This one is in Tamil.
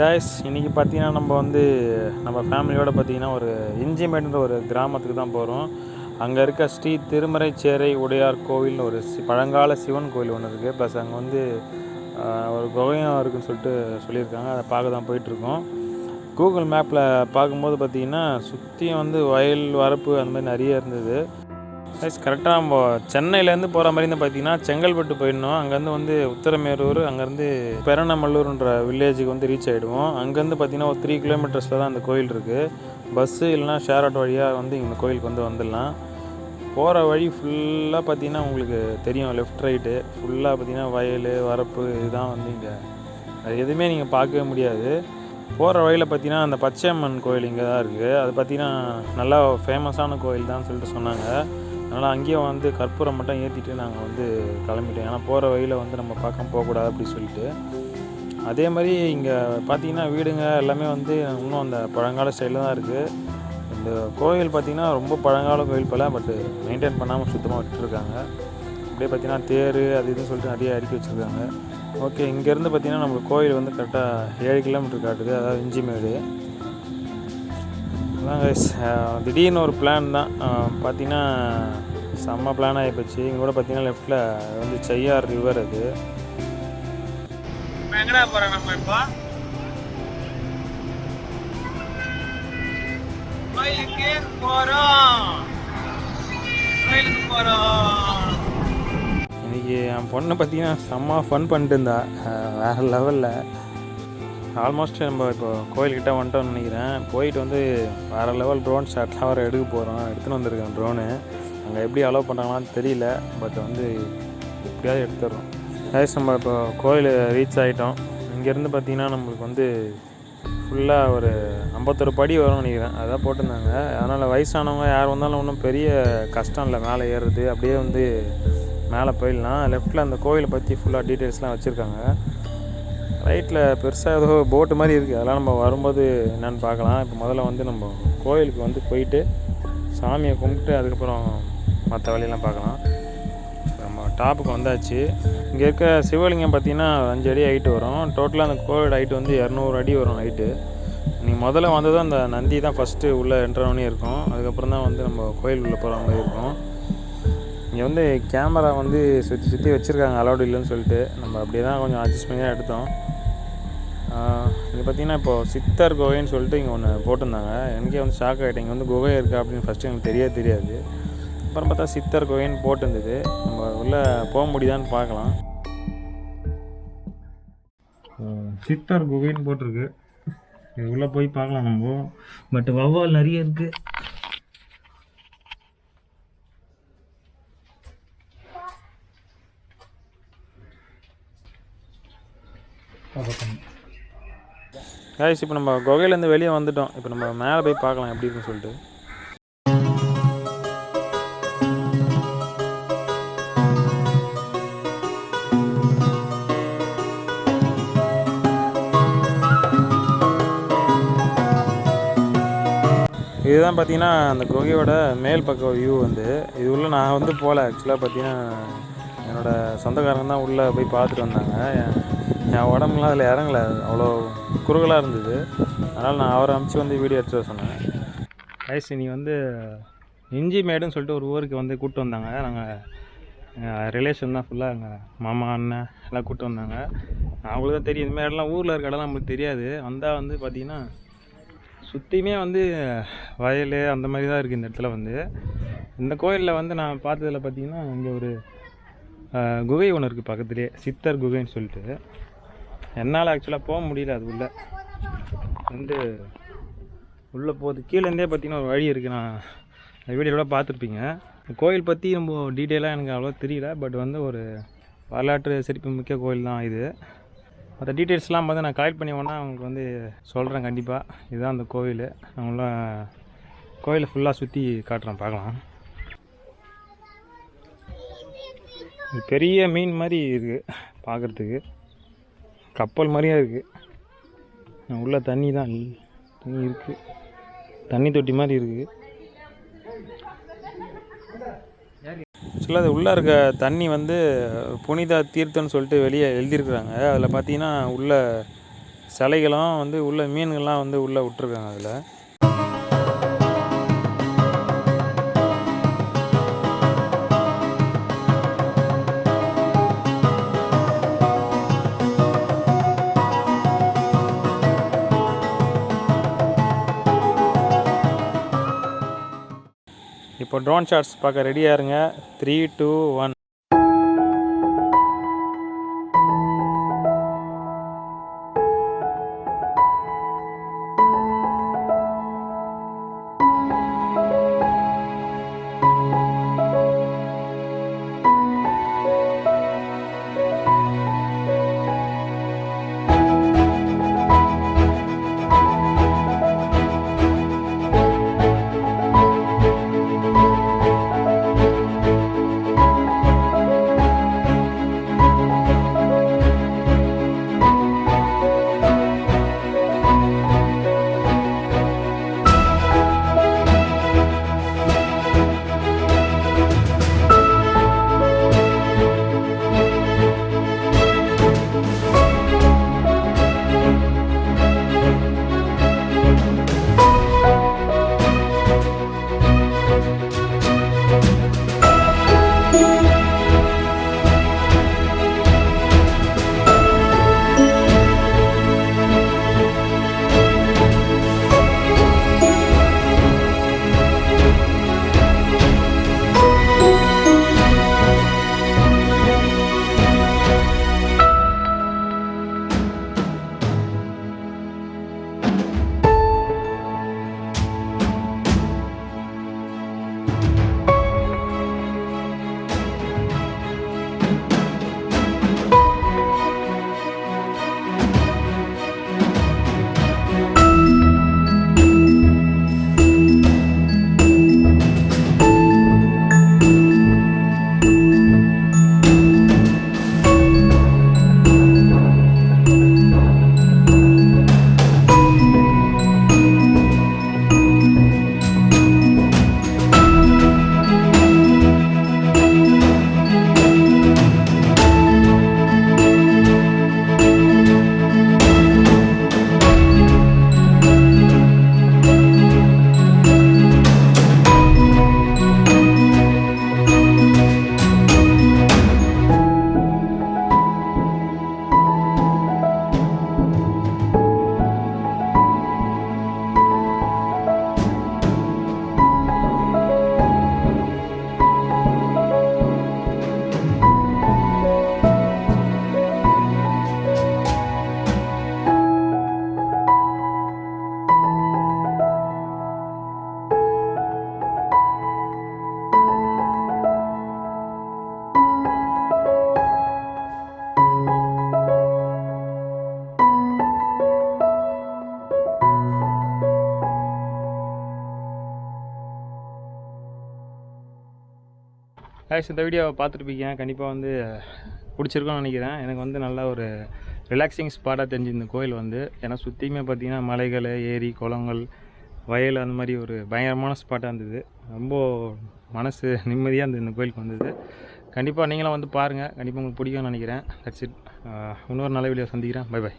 கைஸ் இன்றைக்கி பார்த்தீங்கன்னா நம்ம ஃபேமிலியோடு பார்த்தீங்கன்னா ஒரு இஞ்சிமேடுன்ற ஒரு கிராமத்துக்கு தான் போகிறோம். அங்கே இருக்க ஸ்ரீ திருமறைச்சேரை உடையார் கோவில்னு ஒரு பழங்கால சிவன் கோவில் ஒன்று இருக்குது. ப்ளஸ் அங்கே ஒரு குகையும் இருக்குதுன்னு சொல்லியிருக்காங்க. அதை பார்க்க தான் போயிட்டுருக்கோம். கூகுள் மேப்பில் பார்க்கும்போது பார்த்திங்கன்னா சுற்றியும் வயல் வரப்பு அந்த மாதிரி நிறைய இருந்தது. கரெக்டாக நம்ம சென்னையிலேருந்து போகிற மாதிரி இருந்தால் பார்த்தீங்கன்னா செங்கல்பட்டு போயிடணும். அங்கேருந்து உத்தரமேரூர், அங்கேருந்து பெரணமல்லூர்ன்ற வில்லேஜுக்கு ரீச் ஆகிடுவோம். அங்கேருந்து பார்த்திங்கன்னா ஒரு 3 கிலோமீட்டர்ஸில் தான் அந்த கோயில் இருக்குது. பஸ்ஸு இல்லைனா ஷேர் ஆட்டோ வழியாக இந்த கோயிலுக்கு வந்துடலாம். போகிற வழி ஃபுல்லாக பார்த்திங்கன்னா உங்களுக்கு தெரியும், லெஃப்ட் ரைட்டு ஃபுல்லாக பார்த்திங்கன்னா வயல் வரப்பு இதுதான் இங்கே அது எதுவுமே நீங்கள் பார்க்கவே முடியாது. போகிற வழியில் பார்த்திங்கன்னா அந்த பச்சையம்மன் கோயில் இங்கே தான் இருக்குது. அது பார்த்திங்கன்னா நல்லா ஃபேமஸான கோயில் தான் சொல்லிட்டு சொன்னாங்க. அதனால் அங்கேயும் கற்பூரம் மட்டும் ஏற்றிட்டு நாங்கள் கிளம்பிட்டோம். ஏன்னா போகிற வழியில் நம்ம பார்க்க போகக்கூடாது அப்படி சொல்லிட்டு. அதே மாதிரி இங்கே பார்த்திங்கன்னா வீடுங்க எல்லாமே இன்னும் அந்த பழங்கால ஸ்டைலில் தான் இருக்குது. இந்த கோயில் பார்த்திங்கன்னா ரொம்ப பழங்கால கோயில் போல், பட்டு மெயின்டைன் பண்ணாமல் சுத்தமாக விட்டுருக்காங்க. அப்படியே பார்த்திங்கன்னா தேர் அது இதுன்னு சொல்லிட்டு நிறைய அடுக்கி வச்சுருக்காங்க. ஓகே, இங்கேருந்து பார்த்திங்கன்னா நம்மளுக்கு கோயில் கரெக்டாக 7 கிலோமீட்டர் காட்டுது. அதாவது இஞ்சிமேடு. அதான் கைஸ், திடீர்னு ஒரு பிளான் தான். பார்த்திங்கன்னா செம்ம பிளான் ஆகிப்போச்சு. இங்கே கூட பார்த்திங்கன்னா லெஃப்டில் செய்யார் ரிவர். அது எங்கடா போகிறோம் நம்ம இப்போ? கோயிலுக்கு போகிறோம். இன்றைக்கி என் பொண்ணை பார்த்திங்கன்னா செம்ம ஃபன் பண்ணிட்டு இருந்தா, வேறு லெவலில். ஆல்மோஸ்ட் நம்ம இப்போ கோயில்கிட்ட வந்துட்டோம்னு நினைக்கிறேன். போயிட்டு வேறு லெவல் ட்ரோன் ஷாட்லாம் வர எடுக்க போகிறோம். எடுத்துன்னு வந்திருக்கேன் ட்ரோனு. அங்கே எப்படி அலோவ் பண்ணுறாங்களான்னு தெரியல, பட் எப்படியாவது எடுத்துடுறோம். கைஸ், நம்ம இப்போ கோயில் ரீச் ஆகிட்டோம். இங்கேருந்து பார்த்திங்கன்னா நம்மளுக்கு ஃபுல்லாக ஒரு 51 படி வரும்னு நினைக்கிறேன். அதான் போட்டிருந்தாங்க. அதனால் வயசானவங்க யார் வந்தாலும் ஒன்றும் பெரிய கஷ்டம் இல்லை மேலே ஏறுறது. அப்படியே மேலே போயிடலாம். லெஃப்ட்டில் அந்த கோயிலை பற்றி ஃபுல்லாக டீட்டெயில்ஸ்லாம் வச்சுருக்காங்க. ரைட்டில் பெருசாக ஏதோ போட்டு மாதிரி இருக்குது. அதெல்லாம் நம்ம வரும்போது என்னென்னு பார்க்கலாம். இப்போ முதல்ல நம்ம கோயிலுக்கு போயிட்டு சாமியை கும்பிட்டு அதுக்கப்புறம் மற்ற வழியெல்லாம் பார்க்கலாம். நம்ம டாப்புக்கு வந்தாச்சு. இங்கே இருக்க சிவலிங்கம் பார்த்திங்கன்னா 5 அடி ஹைட்டு வரும். டோட்டலாக அந்த கோவில் ஹைட்டு 200 அடி வரும் ஹைட்டு. நீங்கள் முதல்ல வந்ததும் அந்த நந்தி தான் ஃபஸ்ட்டு உள்ளே என்ட்ரானே இருக்கும். அதுக்கப்புறம் தான் நம்ம கோயில் உள்ளே போகிற மாதிரி இருக்கும். இங்கே கேமரா சுற்றி வச்சுருக்காங்க, அலௌடு இல்லைன்னு சொல்லிட்டு. நம்ம அப்படியே தான் கொஞ்சம் அட்ஜஸ்ட் பண்ணி தான் எடுத்தோம். இங்கே பார்த்திங்கன்னா இப்போது சித்தர் குகைன்னு சொல்லிட்டு இங்கே ஒன்று போட்டிருந்தாங்க. எனக்கே ஷாக் ஆகிட்டேன். இங்கே குகை இருக்கா அப்படின்னு ஃபஸ்ட்டு எனக்கு தெரியாது. அப்புறம் பார்த்தா சித்தர் குகைன்னு போட்டிருந்தது. நம்ம உள்ளே போக முடியுதான்னு பார்க்கலாம். சித்தர் குகைன்னு போட்டிருக்கு. இது உள்ளே போய் பார்க்கலாம் நம்ம. பட் வௌவால் நிறைய இருக்குது. கைஸ், இப்போ நம்ம குகையிலேருந்து வெளியே வந்துட்டோம். இப்போ நம்ம மேலே போய் பார்க்கலாம் எப்படி இருக்குன்னு சொல்லிட்டு. இதுதான் பார்த்தீங்கன்னா அந்த குகையோட மேல் பக்கம் வியூ. இது உள்ள நான் போகல. ஆக்சுவலாக பார்த்தீங்கன்னா என்னோடய சொந்தக்காரங்க தான் உள்ளே போய் பார்த்துட்டு வந்தாங்க. என் உடம்புலாம் அதில் இறங்கலை, அவ்வளோ குறுகலாக இருந்தது. அதனால் நான் அவரை அனுப்பிச்சி வீடியோ எடுத்துகிட்டு சொன்னேன். கைஸ், நீ இஞ்சிமேடுன்னு சொல்லிட்டு ஒரு ஊருக்கு கூப்பிட்டு வந்தாங்க. நாங்கள் ரிலேஷன் தான் ஃபுல்லாக, எங்கள் மாமா அண்ணன் எல்லாம் கூப்பிட்டு வந்தாங்க. அவங்களுக்கு தான் தெரியும் இதுமாதிரிலாம் ஊரில் இருக்க இடம்லாம் நம்மளுக்கு தெரியாது. வந்தால் பார்த்திங்கன்னா சுற்றியுமே வயல் அந்த மாதிரி தான் இருக்குது. இந்த இடத்துல இந்த கோயிலில் நான் பார்த்ததில் பார்த்திங்கன்னா இங்கே ஒரு குகை ஒன்று இருக்குது பக்கத்துலேயே, சித்தர் குகைன்னு சொல்லிட்டு. என்னால் ஆக்சுவலாக போக முடியல. அது உள்ளே போகுது. கீழேருந்தே பார்த்திங்கன்னா ஒரு வழி இருக்குது. நான் வீடியோட பார்த்துருப்பீங்க. கோயில் பற்றி ரொம்ப டீட்டெயிலாக எனக்கு அவ்வளோ தெரியல. பட் ஒரு வரலாற்று சிறப்பு மிக்க கோயில் தான் இது. மற்ற டீட்டெயில்ஸ்லாம் நான் கலெக்ட் பண்ணி வேணா அவங்களுக்கு சொல்கிறேன் கண்டிப்பாக. இதுதான் அந்த கோவில். அவங்கள கோயிலை ஃபுல்லாக சுற்றி காட்டுறேன், பார்க்கலாம். பெரிய மீன் மாதிரி இருக்குது பார்க்குறதுக்கு, கப்பல் மாதிரியே இருக்குது. உள்ள தண்ணி தான் இருக்குது, தண்ணி தொட்டி மாதிரி இருக்குது. ஆக்சுவலாக அது உள்ளே இருக்க தண்ணி புனித தீர்த்தம்னு சொல்லிட்டு வெளியே எழுதியிருக்கிறாங்க. அதில் பார்த்தீங்கன்னா உள்ள சிலைகளும் வந்து உள்ள மீன்கள்லாம் வந்து உள்ளே விட்டுருக்காங்க அதில். இப்போ ட்ரோன் ஷாட்ஸ் பார்க்க ரெடியாக இருங்க. 3, 2, 1. இந்த வீடியோவை பார்த்துருப்பீங்க. கண்டிப்பாக வந்து பிடிச்சிருக்கும்னு நினைக்கிறேன். எனக்கு வந்து நல்ல ஒரு ரிலாக்ஸிங் ஸ்பாட்டாக தெரிஞ்சு இந்த கோயில் வந்து. ஏன்னா சுற்றியுமே பார்த்திங்கன்னா மலைகள், ஏரி, குளங்கள், வயல், அந்த மாதிரி ஒரு பயங்கரமான ஸ்பாட்டாக இருந்தது. ரொம்ப மனசு நிம்மதியாக இருந்தது இந்த கோயிலுக்கு வந்தது. கண்டிப்பாக நீங்களும் வந்து பாருங்கள். கண்டிப்பாக உங்களுக்கு பிடிக்கும்னு நினைக்கிறேன். That's it. இன்னொரு நல்ல வீடியோ சந்திக்கிறேன். Bye by.